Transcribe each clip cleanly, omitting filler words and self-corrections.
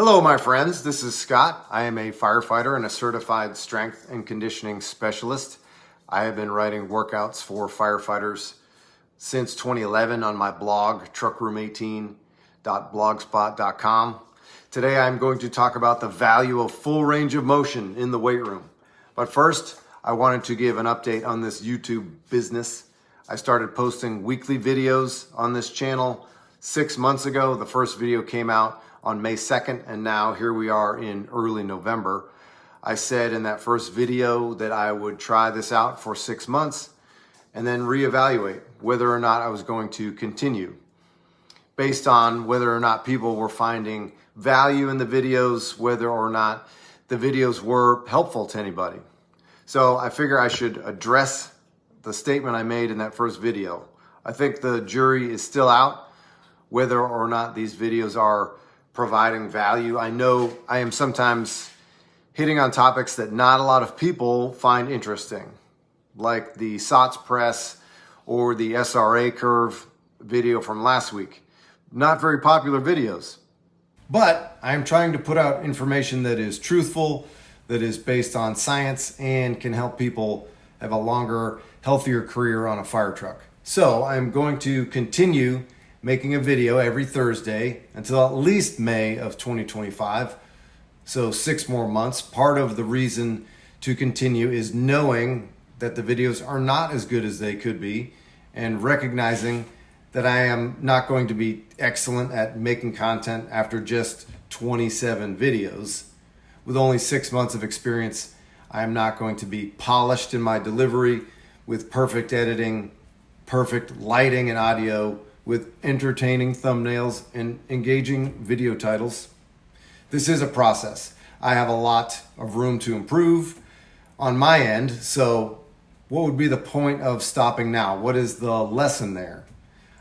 Hello, my friends. This is Scott. I am a firefighter and a certified strength and conditioning specialist. I have been writing workouts for firefighters since 2011 on my blog, truckroom18.blogspot.com. Today, I'm going to talk about the value of full range of motion in the weight room. But first, I wanted to give an update on this YouTube business. I started posting weekly videos on this channel 6 months ago. The first video came out on May 2nd, and now here we are in early November. I said in that first video that I would try this out for 6 months and then reevaluate whether or not I was going to continue based on whether or not people were finding value in the videos, whether or not the videos were helpful to anybody. So I figure I should address the statement I made in that first video. I think the jury is still out whether or not these videos are providing value. I know I am sometimes hitting on topics that not a lot of people find interesting, like the SOTS press or the SRA curve video from last week. Not very popular videos, but I am trying to put out information that is truthful, that is based on science, and can help people have a longer, healthier career on a fire truck. So I'm going to continue making a video every Thursday until at least May of 2025. So 6 more months. Part of the reason to continue is knowing that the videos are not as good as they could be and recognizing that I am not going to be excellent at making content after just 27 videos. With only 6 months of experience, I am not going to be polished in my delivery with perfect editing, perfect lighting and audio, with entertaining thumbnails and engaging video titles. This is a process. I have a lot of room to improve on my end, so what would be the point of stopping now? What is the lesson there?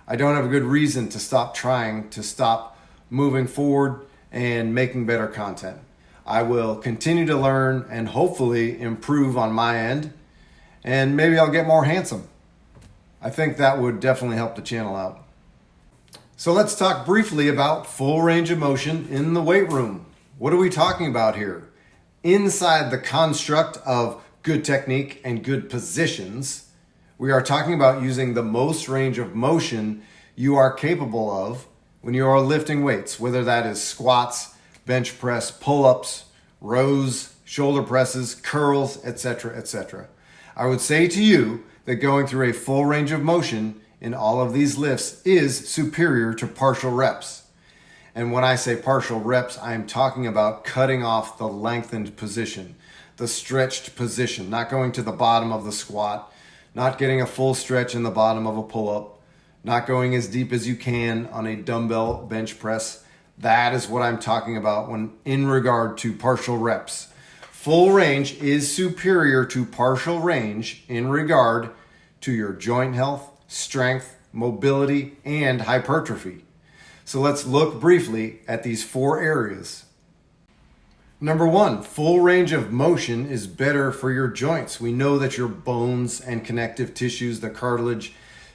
I don't have a good reason to stop trying, to stop moving forward and making better content. I will continue to learn and hopefully improve on my end, and maybe I'll get more handsome. I think that would definitely help the channel out. So let's talk briefly about full range of motion in the weight room. What are we talking about here? Inside the construct of good technique and good positions, we are talking about using the most range of motion you are capable of when you are lifting weights, whether that is squats, bench press, pull-ups, rows, shoulder presses, curls, etc., etc. I would say to you that going through a full range of motion in all of these lifts is superior to partial reps. And when I say partial reps, I am talking about cutting off the lengthened position, the stretched position, not going to the bottom of the squat, not getting a full stretch in the bottom of a pull-up, not going as deep as you can on a dumbbell bench press. That is what I'm talking about when in regard to partial reps. Full range is superior to partial range in regard to your joint health, strength, mobility, and hypertrophy. So let's look briefly at these 4 areas. Number 1, full range of motion is better for your joints. We know that your bones and connective tissues, the cartilage,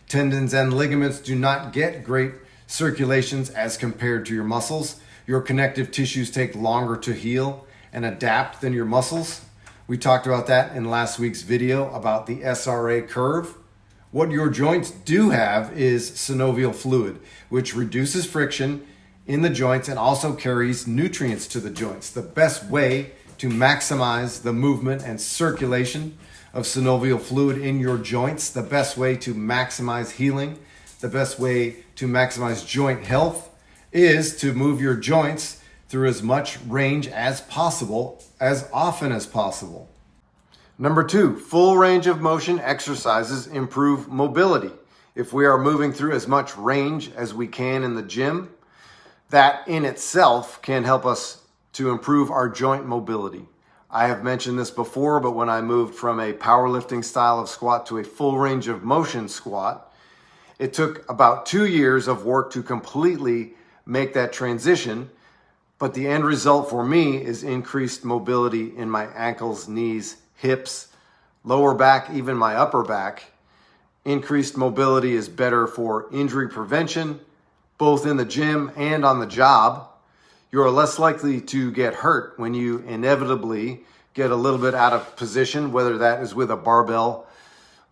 tendons, and ligaments do not get great circulations as compared to your muscles. Your connective tissues take longer to heal and adapt than your muscles. We talked about that in last week's video about the SRA curve. What your joints do have is synovial fluid, which reduces friction in the joints and also carries nutrients to the joints. The best way to maximize the movement and circulation of synovial fluid in your joints, the best way to maximize healing, the best way to maximize joint health is to move your joints through as much range as possible, as often as possible. Number 2, full range of motion exercises improve mobility. If we are moving through as much range as we can in the gym, that in itself can help us to improve our joint mobility. I have mentioned this before, but when I moved from a powerlifting style of squat to a full range of motion squat, it took about 2 years of work to completely make that transition. But the end result for me is increased mobility in my ankles, knees, hips, lower back, even my upper back. Increased mobility is better for injury prevention, both in the gym and on the job. You are less likely to get hurt when you inevitably get a little bit out of position, whether that is with a barbell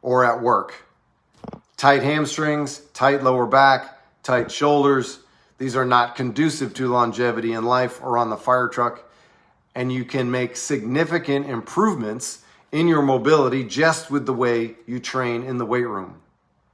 or at work. Tight hamstrings, tight lower back, tight shoulders, these are not conducive to longevity in life or on the fire truck, and you can make significant improvements in your mobility just with the way you train in the weight room.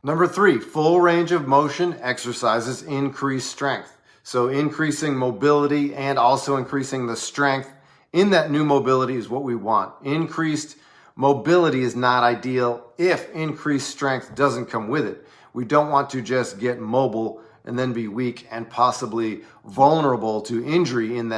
Number 3, full range of motion exercises increase strength. So increasing mobility and also increasing the strength in that new mobility is what we want. Increased mobility is not ideal if increased strength doesn't come with it. We don't want to just get mobile and then be weak and possibly vulnerable to injury in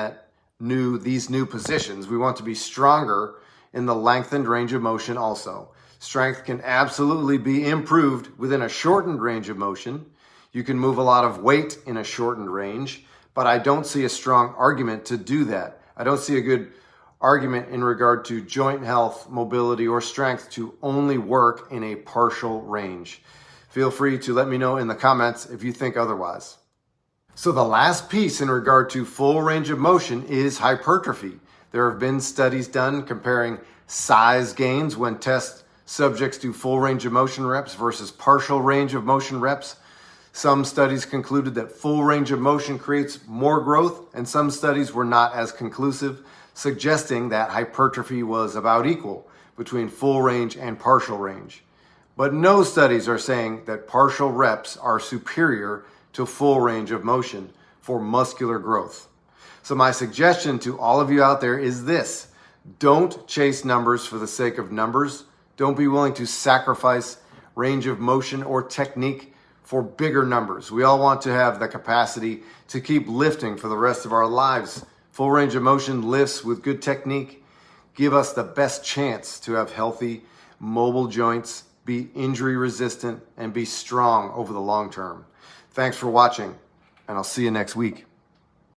these new positions. We want to be stronger in the lengthened range of motion also. Strength can absolutely be improved within a shortened range of motion. You can move a lot of weight in a shortened range, but I don't see a strong argument to do that. I don't see a good argument in regard to joint health, mobility, or strength to only work in a partial range. Feel free to let me know in the comments if you think otherwise. So the last piece in regard to full range of motion is hypertrophy. There have been studies done comparing size gains when test subjects do full range of motion reps versus partial range of motion reps. Some studies concluded that full range of motion creates more growth, and some studies were not as conclusive, suggesting that hypertrophy was about equal between full range and partial range. But no studies are saying that partial reps are superior to full range of motion for muscular growth. So my suggestion to all of you out there is this: don't chase numbers for the sake of numbers. Don't be willing to sacrifice range of motion or technique for bigger numbers. We all want to have the capacity to keep lifting for the rest of our lives. Full range of motion lifts with good technique give us the best chance to have healthy, mobile joints, be injury resistant, and be strong over the long term. Thanks for watching, and I'll see you next week.